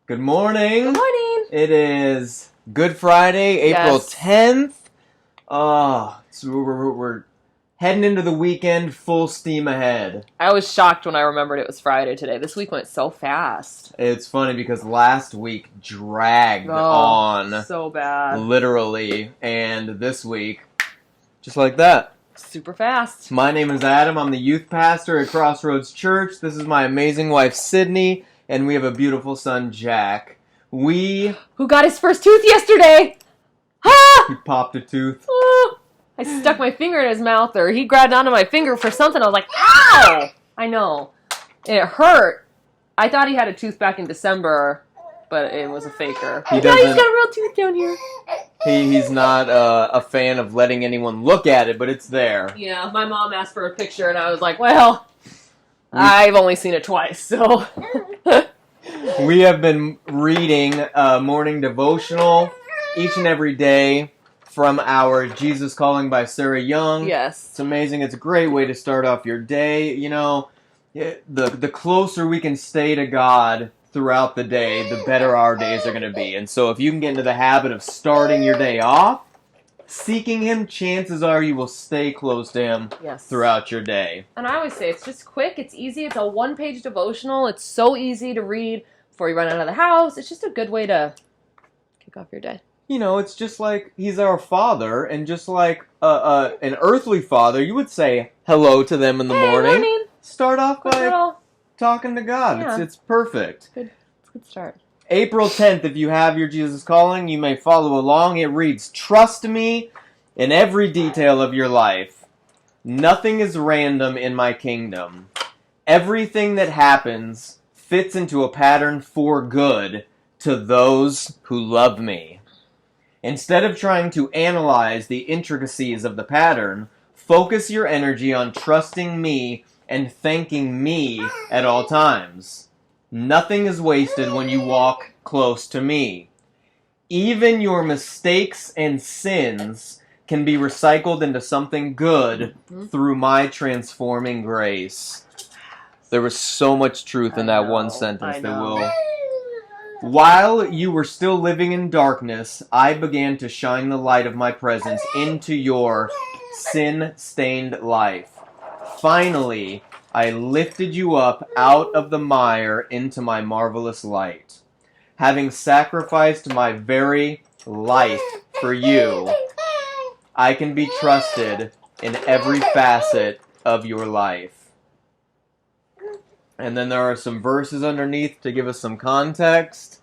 Good morning. Good morning. It is Good Friday, April 10th. So we're heading into the weekend full steam ahead. I was shocked when I remembered it was Friday today. This week went so fast. It's funny because last week dragged on. So bad. Literally. And this week, just like that. Super fast. My name is Adam. I'm the youth pastor at Crossroads Church. This is my amazing wife, Sydney. And we have a beautiful son, Jack. Who got his first tooth yesterday? He popped a tooth. I stuck my finger in his mouth, or he grabbed onto my finger for something. I was like, ow! I know. It hurt. I thought he had a tooth back in December, but it was a faker. He's got a real tooth down here. He's not a fan of letting anyone look at it, but it's there. Yeah, my mom asked for a picture, and I was like, well, I've only seen it twice, so... We have been reading morning devotional each and every day from our Jesus Calling by Sarah Young. Yes. It's amazing. It's a great way to start off your day. You know, the closer we can stay to God throughout the day, the better our days are going to be. And so if you can get into the habit of starting your day off, seeking Him, chances are you will stay close to Him throughout your day. And I always say it's just quick, it's easy, it's a one-page devotional, it's so easy to read before you run out of the house. It's just a good way to kick off your day. You know, it's just like He's our Father, and just like an earthly father, you would say hello to them in the morning. Start off by talking to God. Yeah. It's perfect. It's a good start. April 10th, if you have your Jesus Calling, you may follow along. It reads, "Trust me in every detail of your life. Nothing is random in my kingdom. Everything that happens fits into a pattern for good to those who love me. Instead of trying to analyze the intricacies of the pattern, focus your energy on trusting me and thanking me at all times. Nothing is wasted when you walk close to me. Even your mistakes and sins can be recycled into something good through my transforming grace." There was so much truth in that one sentence that will... "While you were still living in darkness, I began to shine the light of my presence into your sin-stained life. Finally, I lifted you up out of the mire into my marvelous light. Having sacrificed my very life for you, I can be trusted in every facet of your life." And then there are some verses underneath to give us some context.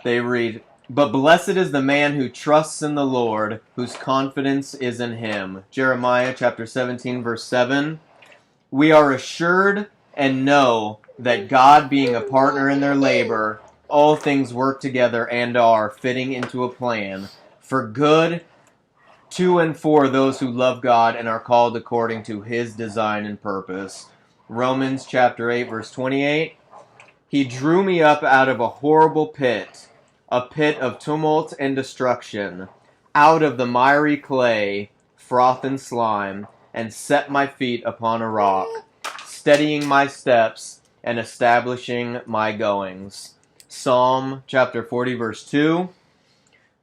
They read, "But blessed is the man who trusts in the Lord, whose confidence is in Him." Jeremiah chapter 17, verse 7. "We are assured and know that God being a partner in their labor, all things work together and are fitting into a plan for good to and for those who love God and are called according to His design and purpose." Romans chapter 8, verse 28. "He drew me up out of a horrible pit, a pit of tumult and destruction, out of the miry clay, froth and slime, and set my feet upon a rock, steadying my steps and establishing my goings." Psalm chapter 40, verse 2.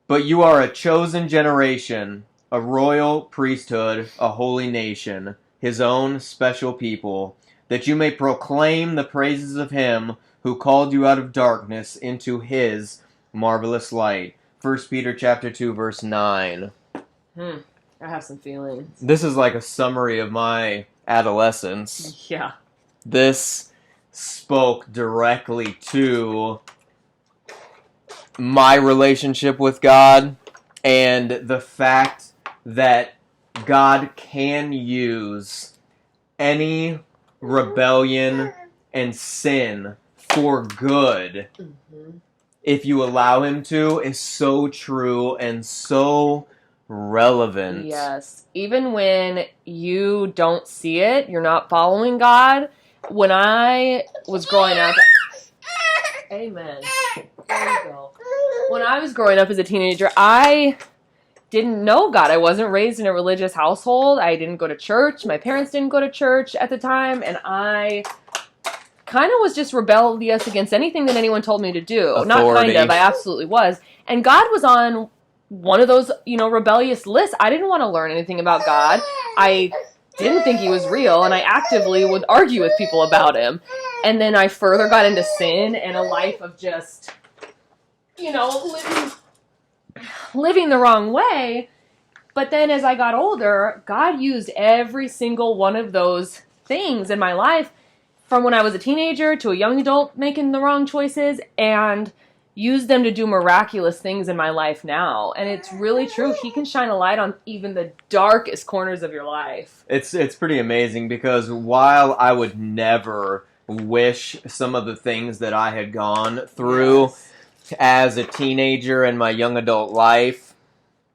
"But you are a chosen generation, a royal priesthood, a holy nation, His own special people, that you may proclaim the praises of Him who called you out of darkness into His marvelous light." 1 Peter chapter 2, verse 9. I have some feelings. This is like a summary of my adolescence. Yeah. This spoke directly to my relationship with God and the fact that God can use any rebellion and sin for good if you allow Him to is so true and so relevant. Yes. Even when you don't see it, you're not following God. When I was growing up... Amen. There you go. When I was growing up as a teenager, I didn't know God. I wasn't raised in a religious household. I didn't go to church. My parents didn't go to church at the time, and I kind of was just rebellious against anything that anyone told me to do. Authority. Not kind of, I absolutely was. And God was on one of those, rebellious lists. I didn't want to learn anything about God. I didn't think he was real, and I actively would argue with people about him. And then I further got into sin and a life of just, living the wrong way. But then as I got older, God used every single one of those things in my life, from when I was a teenager to a young adult making the wrong choices, and used them to do miraculous things in my life now. And it's really true. He can shine a light on even the darkest corners of your life. It's pretty amazing, because while I would never wish some of the things that I had gone through as a teenager in my young adult life,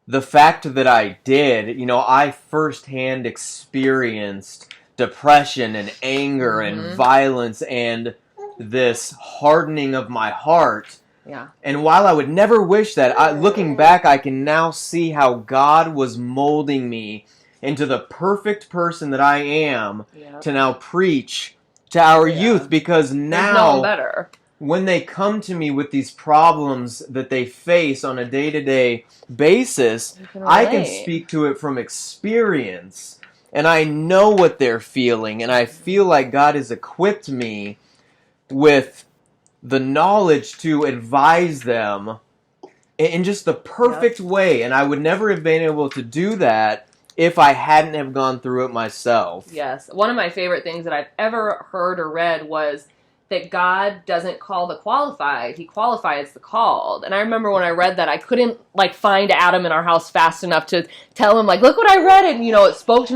the fact that I did, I firsthand experienced depression and anger and violence and this hardening of my heart. Yeah. And while I would never wish that, looking back, I can now see how God was molding me into the perfect person that I am to now preach to our youth, because now no better. When they come to me with these problems that they face on a day-to-day basis, I can speak to it from experience, and I know what they're feeling, and I feel like God has equipped me with the knowledge to advise them in just the perfect way, and I would never have been able to do that if I hadn't have gone through it myself. Yes. One of my favorite things that I've ever heard or read was that God doesn't call the qualified, he qualifies the called. And I remember when I read that, I couldn't find Adam in our house fast enough to tell him look what I read, and it spoke to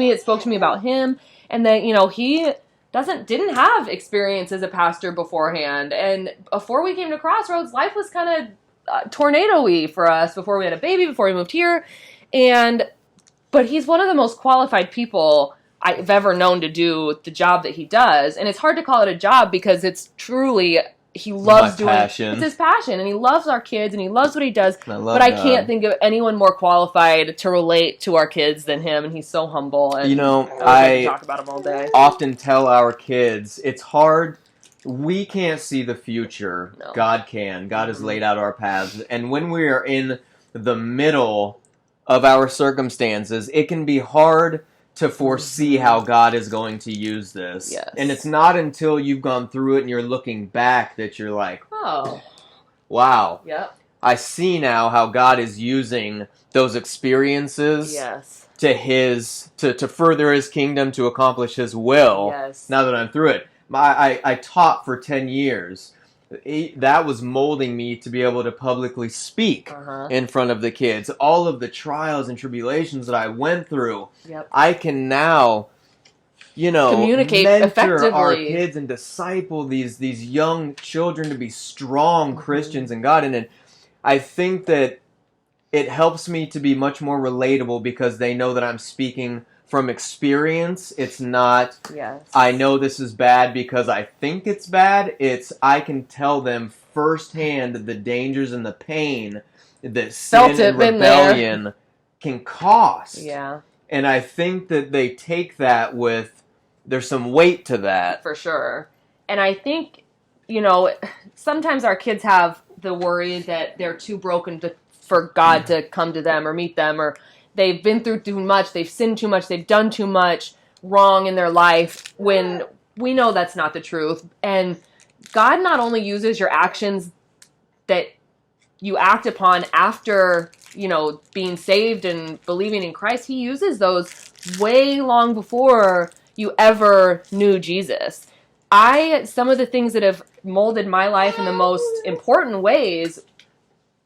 me about him, and that he didn't have experience as a pastor beforehand. And before we came to Crossroads, life was kind of tornado-y for us before we had a baby, before we moved here. But he's one of the most qualified people I've ever known to do the job that he does. And it's hard to call it a job, because it's truly, he loves doing it. It's his passion, and he loves our kids, and he loves what he does. I can't think of anyone more qualified to relate to our kids than him, and he's so humble. And I talk about him all day. Often tell our kids, it's hard. We can't see the future. No. God can. God has laid out our paths. And when we are in the middle of our circumstances, it can be hard to foresee how God is going to use this. Yes. And it's not until you've gone through it and you're looking back that you're like, oh, wow. Yep. I see now how God is using those experiences to further his kingdom, to accomplish his will. Yes. Now that I'm through it. I taught for 10 years. That was molding me to be able to publicly speak in front of the kids. All of the trials and tribulations that I went through, I can now, communicate mentor effectively. Our kids and disciple these young children to be strong Christians in God. And I think that it helps me to be much more relatable, because they know that I'm speaking from experience. It's not, I know this is bad because I think it's bad. It's, I can tell them firsthand the dangers and the pain that sin and rebellion can cause. Yeah. And I think that they take that with, there's some weight to that. For sure. And I think, sometimes our kids have the worry that they're too broken for God to come to them or meet them, or they've been through too much, they've sinned too much, they've done too much wrong in their life, when we know that's not the truth. And God not only uses your actions that you act upon after, being saved and believing in Christ, he uses those way long before you ever knew Jesus. Some of the things that have molded my life in the most important ways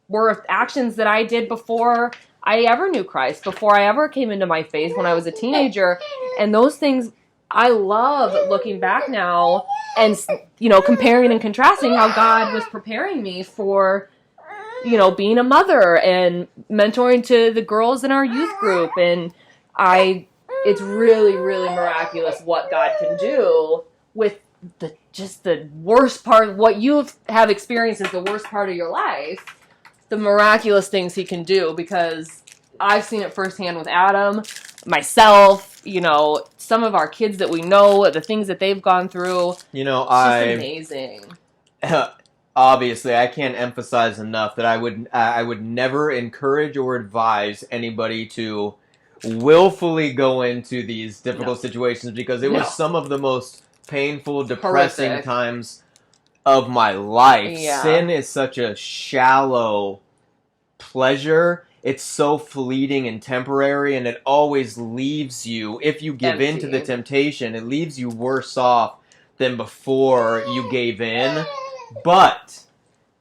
were actions that I did before I ever knew Christ, before I ever came into my faith when I was a teenager. And those things, I love looking back now and, comparing and contrasting how God was preparing me for, being a mother and mentoring to the girls in our youth group. And it's really, really miraculous what God can do with the worst part, what you have experienced as the worst part of your life. The miraculous things he can do, because I've seen it firsthand with Adam, myself, some of our kids that we know, the things that they've gone through. It's just amazing. Obviously, I can't emphasize enough that I would never encourage or advise anybody to willfully go into these difficult situations, because it was some of the most painful, depressing Horrific times of my life. Yeah. Sin is such a shallow pleasure. It's so fleeting and temporary, and it always leaves you, if you give in to the temptation, it leaves you worse off than before you gave in. But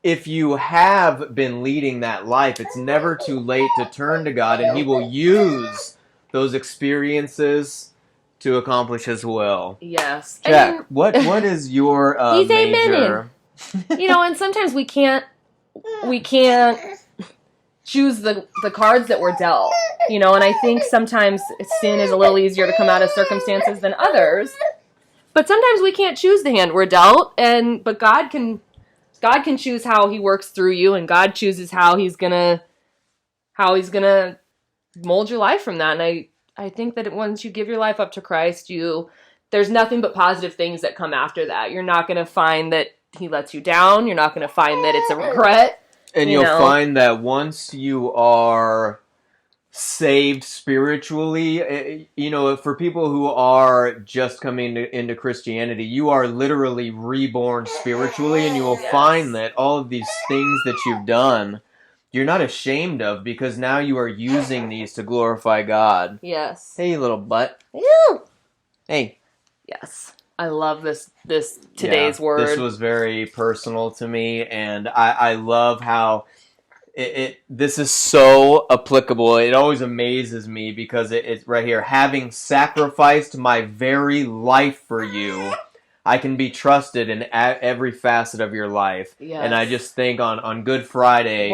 if you have been leading that life, it's never too late to turn to God, and He will use those experiences to accomplish His will. Yes. Jack, what is your He's major? And sometimes we can't choose the cards that we're dealt. And I think sometimes sin is a little easier to come out of circumstances than others. But sometimes we can't choose the hand we're dealt, but God can choose how He works through you, and God chooses how He's gonna mold your life from that. And I think that once you give your life up to Christ, there's nothing but positive things that come after that. You're not gonna find that He lets you down. You're not gonna find that it's a regret. And you'll find that once you are saved spiritually, for people who are just coming into Christianity, you are literally reborn spiritually, and you will find that all of these things that you've done, you're not ashamed of, because now you are using these to glorify God. Yes. Hey, little butt. Ew. Hey. Yes. I love this today's word. This was very personal to me, and I love how this is so applicable. It always amazes me, because it's right here. Having sacrificed my very life for you, I can be trusted in every facet of your life. Yes. And I just think on Good Friday,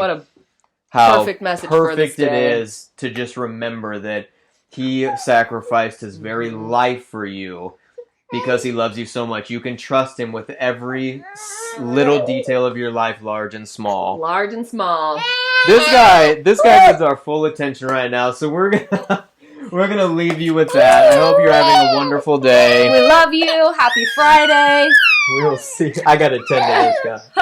how perfect message for this it day. is to just remember that He sacrificed His very life for you, because He loves you so much. You can trust Him with every little detail of your life, large and small. Large and small. This guy needs our full attention right now, so we're gonna leave you with that. I hope you're having a wonderful day. We love you. Happy Friday. We will see. I gotta tend to this guy.